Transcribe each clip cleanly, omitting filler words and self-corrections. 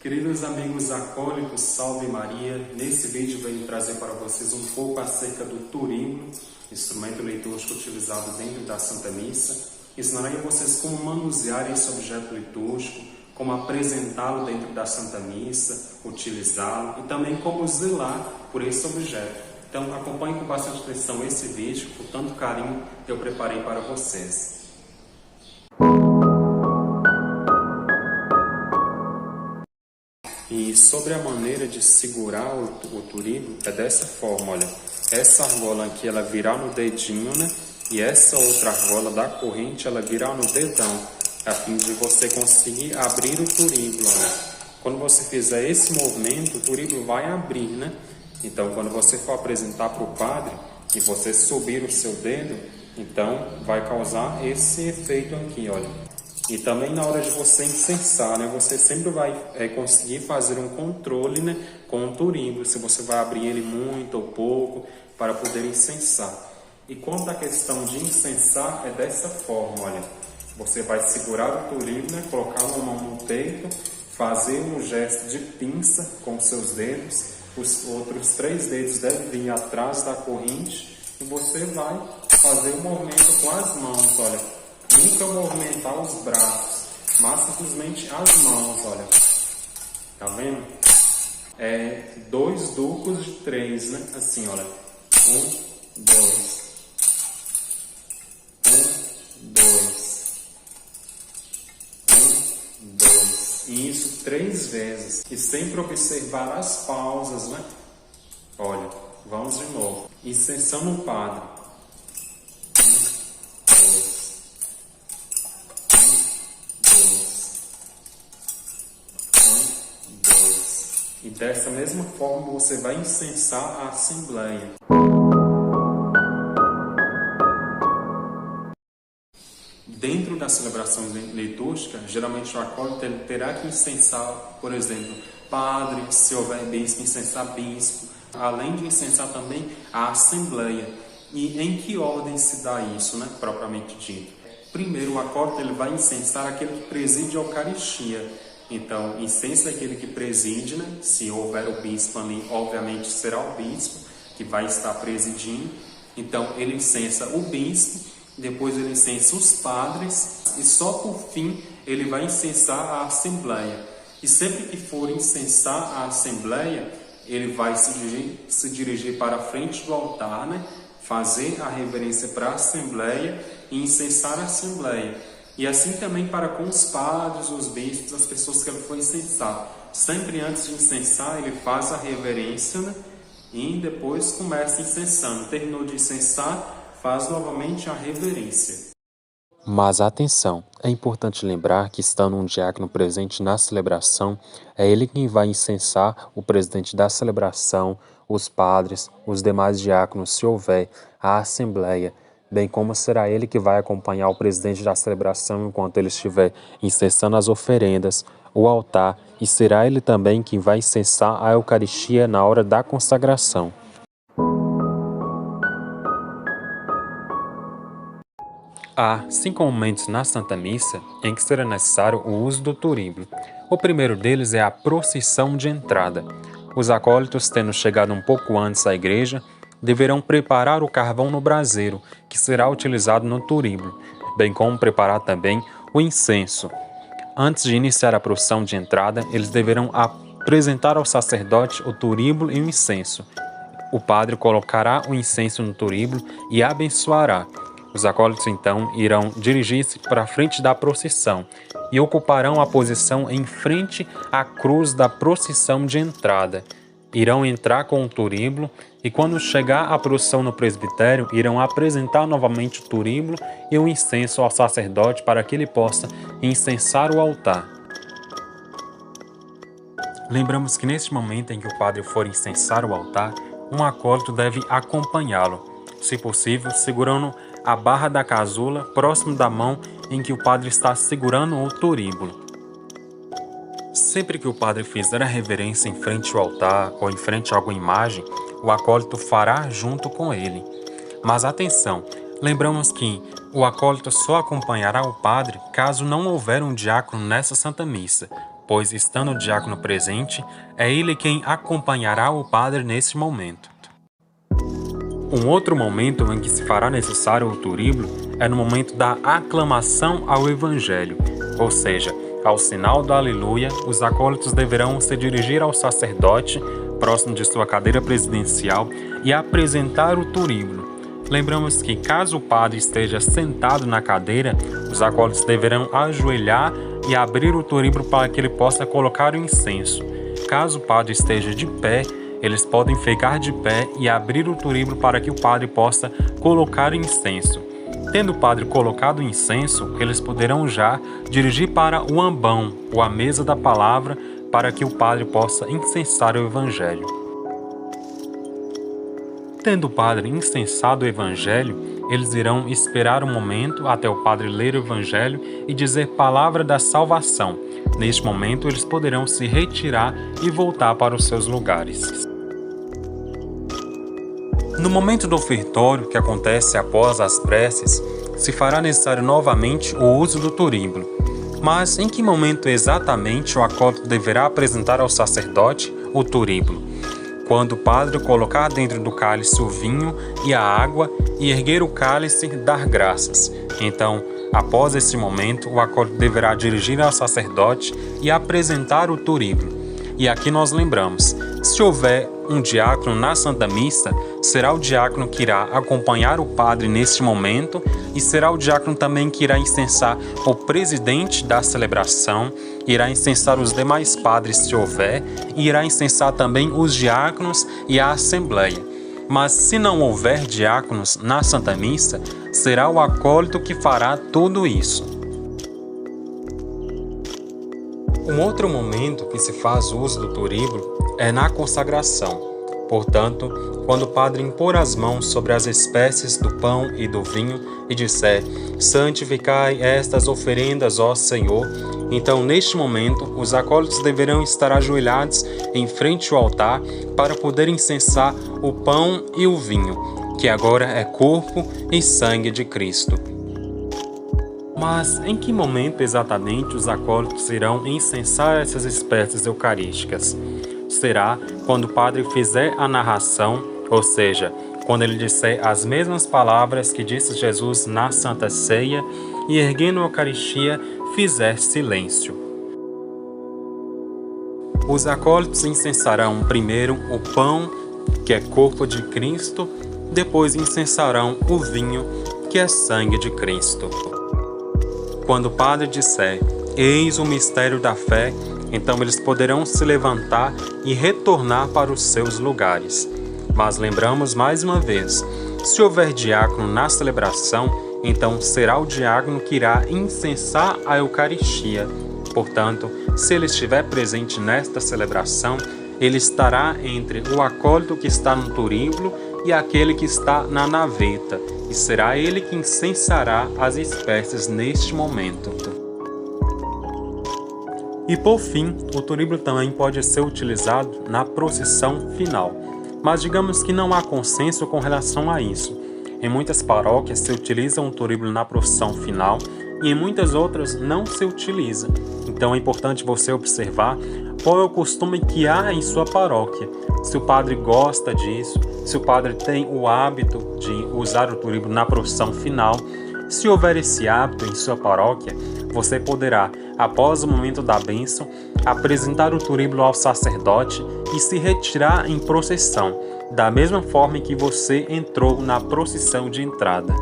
Queridos amigos acólitos, salve Maria! Nesse vídeo venho trazer para vocês um pouco acerca do turíbulo, instrumento litúrgico utilizado dentro da Santa Missa. Ensinarei a vocês como manusear esse objeto litúrgico, como apresentá-lo dentro da Santa Missa, utilizá-lo e também como zelar por esse objeto. Então acompanhe com bastante atenção esse vídeo, com tanto carinho eu preparei para vocês. E sobre a maneira de segurar o turíbulo, é dessa forma, olha. Essa argola aqui, ela virar no dedinho, né? E essa outra argola da corrente, ela virar no dedão, a fim de você conseguir abrir o turíbulo, olha. Quando você fizer esse movimento, o turíbulo vai abrir, né? Então, quando você for apresentar para o padre e você subir o seu dedo, então vai causar esse efeito aqui, olha. E também na hora de você incensar, né, você sempre vai conseguir fazer um controle, né, com o turíbulo, se você vai abrir ele muito ou pouco, para poder incensar. E quanto à questão de incensar, é dessa forma, olha. Você vai segurar o turíbulo, né, colocar uma mão no peito, fazer um gesto de pinça com os seus dedos, os outros 3 dedos devem vir atrás da corrente, e você vai fazer o movimento com as mãos, olha. Nunca movimentar os braços, mas simplesmente as mãos, olha. Tá vendo? 2 ducos de 3, né? Assim, olha. 1, 2. 1, 2. 1, 2. E isso 3 vezes. E sempre observar as pausas, né? Olha, vamos de novo. Incensando o padre. E dessa mesma forma você vai incensar a Assembleia. Dentro da celebração litúrgica, geralmente o acólito terá que incensar, por exemplo, padre, se houver bispo, incensar bispo, além de incensar também a Assembleia. E em que ordem se dá isso, né, propriamente dito? Primeiro, o acólito ele vai incensar aquele que preside a Eucaristia. Então, incensa aquele que preside, né? Se houver o bispo ali, obviamente será o bispo que vai estar presidindo. Então, ele incensa o bispo, depois ele incensa os padres e só por fim ele vai incensar a Assembleia. E sempre que for incensar a Assembleia, ele vai se dirigir para a frente do altar, né? Fazer a reverência para a Assembleia e incensar a Assembleia. E assim também para com os padres, os bispos, as pessoas que ele for incensar. Sempre antes de incensar, ele faz a reverência, né? E depois começa incensando. Terminou de incensar, faz novamente a reverência. Mas atenção, é importante lembrar que estando um diácono presente na celebração, é ele quem vai incensar o presidente da celebração, os padres, os demais diáconos, se houver, a assembleia, bem como será ele que vai acompanhar o presidente da celebração enquanto ele estiver incensando as oferendas, o altar, e será ele também quem vai incensar a Eucaristia na hora da consagração. Há 5 momentos na Santa Missa em que será necessário o uso do turíbulo. O primeiro deles é a procissão de entrada. Os acólitos, tendo chegado um pouco antes à igreja, deverão preparar o carvão no braseiro, que será utilizado no turíbulo, bem como preparar também o incenso. Antes de iniciar a procissão de entrada, eles deverão apresentar ao sacerdote o turíbulo e o incenso. O padre colocará o incenso no turíbulo e abençoará. Os acólitos, então, irão dirigir-se para a frente da procissão e ocuparão a posição em frente à cruz da procissão de entrada. Irão entrar com o turíbulo e, quando chegar a procissão no presbitério, irão apresentar novamente o turíbulo e o incenso ao sacerdote para que ele possa incensar o altar. Lembramos que neste momento em que o padre for incensar o altar, um acólito deve acompanhá-lo, se possível, segurando a barra da casula próximo da mão em que o padre está segurando o turíbulo. Sempre que o padre fizer a reverência em frente ao altar ou em frente a alguma imagem, o acólito fará junto com ele. Mas atenção, lembramos que o acólito só acompanhará o padre caso não houver um diácono nessa Santa Missa. pois estando o diácono presente, é ele quem acompanhará o padre nesse momento. Um outro momento em que se fará necessário o turíbulo é no momento da aclamação ao Evangelho, ou seja, ao sinal do Aleluia, os acólitos deverão se dirigir ao sacerdote, próximo de sua cadeira presidencial, e apresentar o turíbulo. Lembramos que, caso o padre esteja sentado na cadeira, os acólitos deverão ajoelhar e abrir o turíbulo para que ele possa colocar o incenso. Caso o padre esteja de pé, eles podem ficar de pé e abrir o turíbulo para que o padre possa colocar o incenso. Tendo o padre colocado o incenso, eles poderão já dirigir para o ambão, ou a mesa da palavra, para que o padre possa incensar o Evangelho. Tendo o padre incensado o Evangelho, eles irão esperar um momento até o padre ler o Evangelho e dizer palavra da salvação. Neste momento, eles poderão se retirar e voltar para os seus lugares. No momento do ofertório, que acontece após as preces, se fará necessário novamente o uso do turíbulo. Mas em que momento exatamente o acólito deverá apresentar ao sacerdote o turíbulo? Quando o padre colocar dentro do cálice o vinho e a água e erguer o cálice e dar graças. Então, após esse momento, o acólito deverá dirigir ao sacerdote e apresentar o turíbulo. E aqui nós lembramos, se houver um diácono na Santa Missa, será o diácono que irá acompanhar o padre neste momento e será o diácono também que irá incensar o presidente da celebração, irá incensar os demais padres se houver e irá incensar também os diáconos e a assembleia. Mas se não houver diáconos na Santa Missa, será o acólito que fará tudo isso. Um outro momento que se faz uso do turíbulo é na consagração. Portanto, quando o padre impor as mãos sobre as espécies do pão e do vinho e disser: santificai estas oferendas, ó Senhor, então neste momento os acólitos deverão estar ajoelhados em frente ao altar para poder incensar o pão e o vinho, que agora é corpo e sangue de Cristo. Mas em que momento exatamente os acólitos irão incensar essas espécies eucarísticas? Será quando o padre fizer a narração, ou seja, quando ele disser as mesmas palavras que disse Jesus na Santa Ceia e, erguendo a Eucaristia, fizer silêncio. Os acólitos incensarão primeiro o pão, que é corpo de Cristo, depois incensarão o vinho, que é sangue de Cristo. Quando o padre disser: eis o mistério da fé, então eles poderão se levantar e retornar para os seus lugares. Mas lembramos mais uma vez, se houver diácono na celebração, então será o diácono que irá incensar a Eucaristia. Portanto, se ele estiver presente nesta celebração, ele estará entre o acólito que está no turíbulo e aquele que está na naveta, e será ele que incensará as espécies neste momento. E por fim, o turíbulo também pode ser utilizado na procissão final, mas digamos que não há consenso com relação a isso. Em muitas paróquias se utiliza um turíbulo na procissão final e em muitas outras não se utiliza. Então é importante você observar qual é o costume que há em sua paróquia. Se o padre gosta disso, se o padre tem o hábito de usar o turíbulo na procissão final. Se houver esse hábito em sua paróquia, você poderá, após o momento da bênção, apresentar o turíbulo ao sacerdote e se retirar em procissão, da mesma forma que você entrou na procissão de entrada.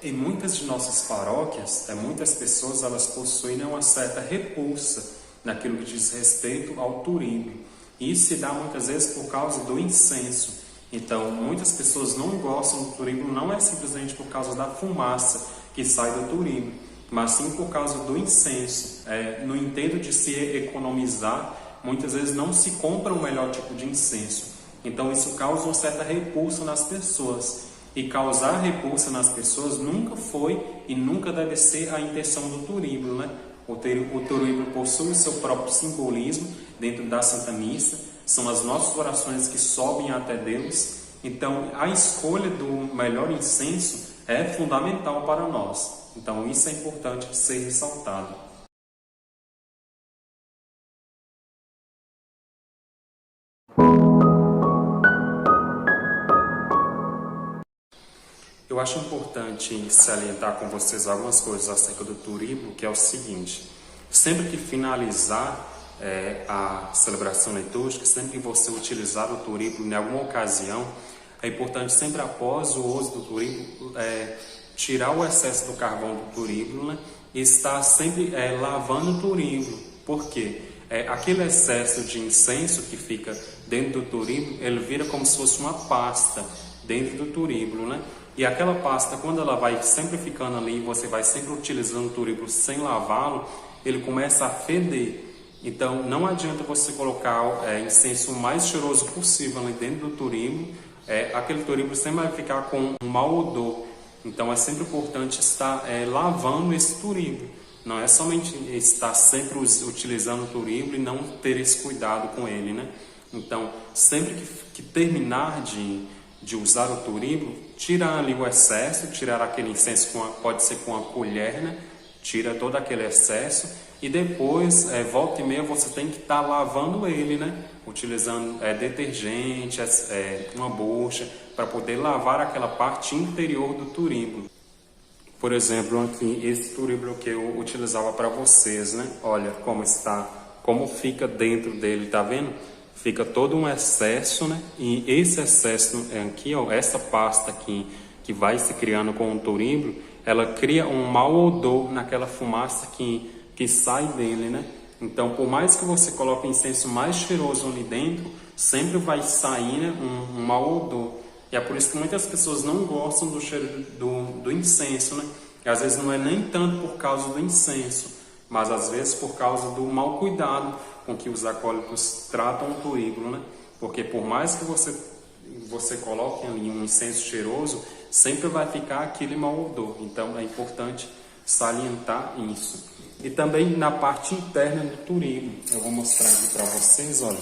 Em muitas de nossas paróquias, muitas pessoas elas possuem uma certa repulsa naquilo que diz respeito ao turíbulo. E isso se dá muitas vezes por causa do incenso. Então, muitas pessoas não gostam do turíbulo, não é simplesmente por causa da fumaça que sai do turíbulo, mas sim por causa do incenso. No intento de se economizar, muitas vezes não se compra o melhor tipo de incenso. Então, isso causa uma certa repulsa nas pessoas. E causar repulsa nas pessoas nunca foi e nunca deve ser a intenção do turíbulo, né? O turíbulo possui o seu próprio simbolismo dentro da Santa Missa, são as nossas orações que sobem até Deus. Então, a escolha do melhor incenso é fundamental para nós. Então isso é importante ser ressaltado. Eu acho importante salientar com vocês algumas coisas acerca do turíbulo, que é o seguinte: sempre que finalizar a celebração litúrgica, sempre que você utilizar o turíbulo em alguma ocasião, é importante sempre após o uso do turíbulo tirar o excesso do carvão do turíbulo, né, e estar sempre lavando o turíbulo. Por quê? Aquele excesso de incenso que fica dentro do turíbulo, ele vira como se fosse uma pasta dentro do turíbulo, né? E aquela pasta, quando ela vai sempre ficando ali, você vai sempre utilizando o turíbulo sem lavá-lo, ele começa a feder. Então, não adianta você colocar incenso o mais cheiroso possível ali dentro do turíbulo. Aquele turíbulo sempre vai ficar com um mau odor. Então, é sempre importante estar lavando esse turíbulo. Não é somente estar sempre utilizando o turíbulo e não ter esse cuidado com ele, né? Então, sempre que terminar de usar o turíbulo, tirar ali o excesso, tirar aquele incenso, pode ser com a colher, né? Tira todo aquele excesso e depois, volta e meia, você tem que estar lavando ele, né? Utilizando detergente, uma bucha, para poder lavar aquela parte interior do turíbulo. Por exemplo, aqui, esse turíbulo que eu utilizava para vocês, né? Olha como está, como fica dentro dele, tá vendo? Fica todo um excesso, né? E esse excesso aqui, ó, essa pasta aqui que vai se criando com o turíbulo, ela cria um mau odor naquela fumaça que sai dele, né? Então, por mais que você coloque incenso mais cheiroso ali dentro, sempre vai sair, né, um mau odor. E é por isso que muitas pessoas não gostam do cheiro do incenso, né? E às vezes não é nem tanto por causa do incenso, mas às vezes por causa do mau cuidado com que os acólitos tratam o turíbulo, né? Porque por mais que você coloque ali um incenso cheiroso, sempre vai ficar aquele mau odor. Então é importante salientar isso. E também na parte interna do turíbulo, eu vou mostrar aqui para vocês, olha.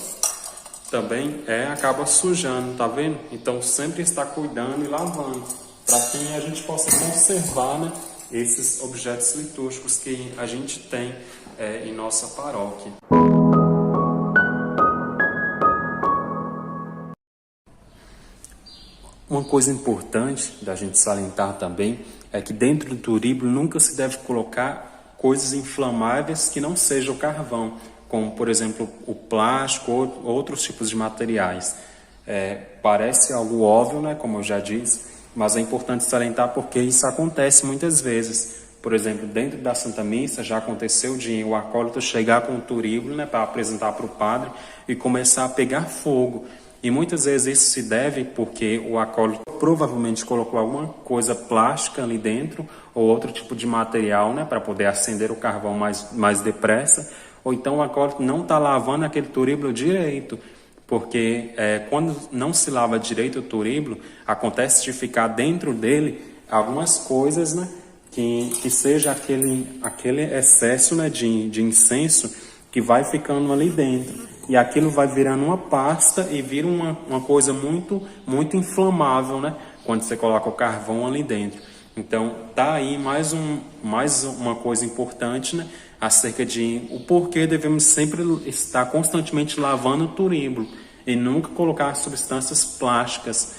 Também acaba sujando, tá vendo? Então sempre está cuidando e lavando, para que a gente possa conservar, né, esses objetos litúrgicos que a gente tem em nossa paróquia. Uma coisa importante da gente salientar também é que dentro do turíbulo nunca se deve colocar coisas inflamáveis que não seja o carvão, como por exemplo o plástico ou outros tipos de materiais. Parece algo óbvio, né, como eu já disse, mas é importante salientar porque isso acontece muitas vezes. Por exemplo, dentro da Santa Missa já aconteceu de o acólito chegar com o turíbulo, né, para apresentar para o padre e começar a pegar fogo. E muitas vezes isso se deve porque o acólito provavelmente colocou alguma coisa plástica ali dentro ou outro tipo de material, né, para poder acender o carvão mais depressa. Ou então o acólito não está lavando aquele turíbulo direito, porque quando não se lava direito o turíbulo, acontece de ficar dentro dele algumas coisas, né, que seja aquele excesso, né, de incenso que vai ficando ali dentro. E aquilo vai virando uma pasta e vira uma coisa muito, muito inflamável, né, quando você coloca o carvão ali dentro. Então, tá aí mais uma coisa importante, né, acerca de o porquê devemos sempre estar constantemente lavando o turíbulo e nunca colocar substâncias plásticas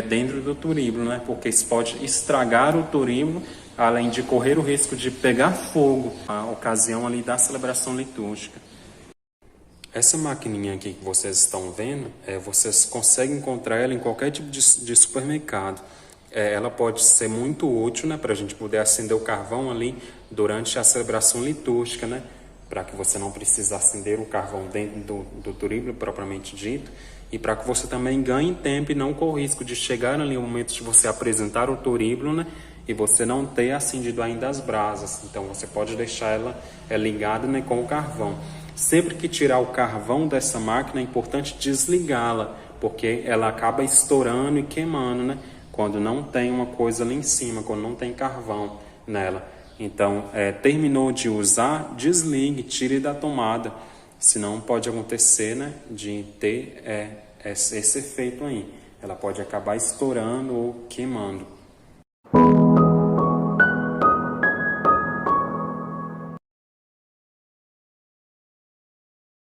dentro do turíbulo, né, porque isso pode estragar o turíbulo, além de correr o risco de pegar fogo na ocasião ali da celebração litúrgica. Essa maquininha aqui que vocês estão vendo, vocês conseguem encontrar ela em qualquer tipo de supermercado. Ela pode ser muito útil, né, para a gente poder acender o carvão ali durante a celebração litúrgica, né, para que você não precise acender o carvão dentro do turíbulo propriamente dito, e para que você também ganhe tempo e não corra o risco de chegar ali o momento de você apresentar o turíbulo, né, e você não ter acendido ainda as brasas. Então você pode deixar ela ligada, né, com o carvão. Sempre que tirar o carvão dessa máquina é importante desligá-la, porque ela acaba estourando e queimando, né, quando não tem uma coisa ali em cima, quando não tem carvão nela. Então, terminou de usar, desligue, tire da tomada, senão pode acontecer, né, de ter esse efeito aí. Ela pode acabar estourando ou queimando.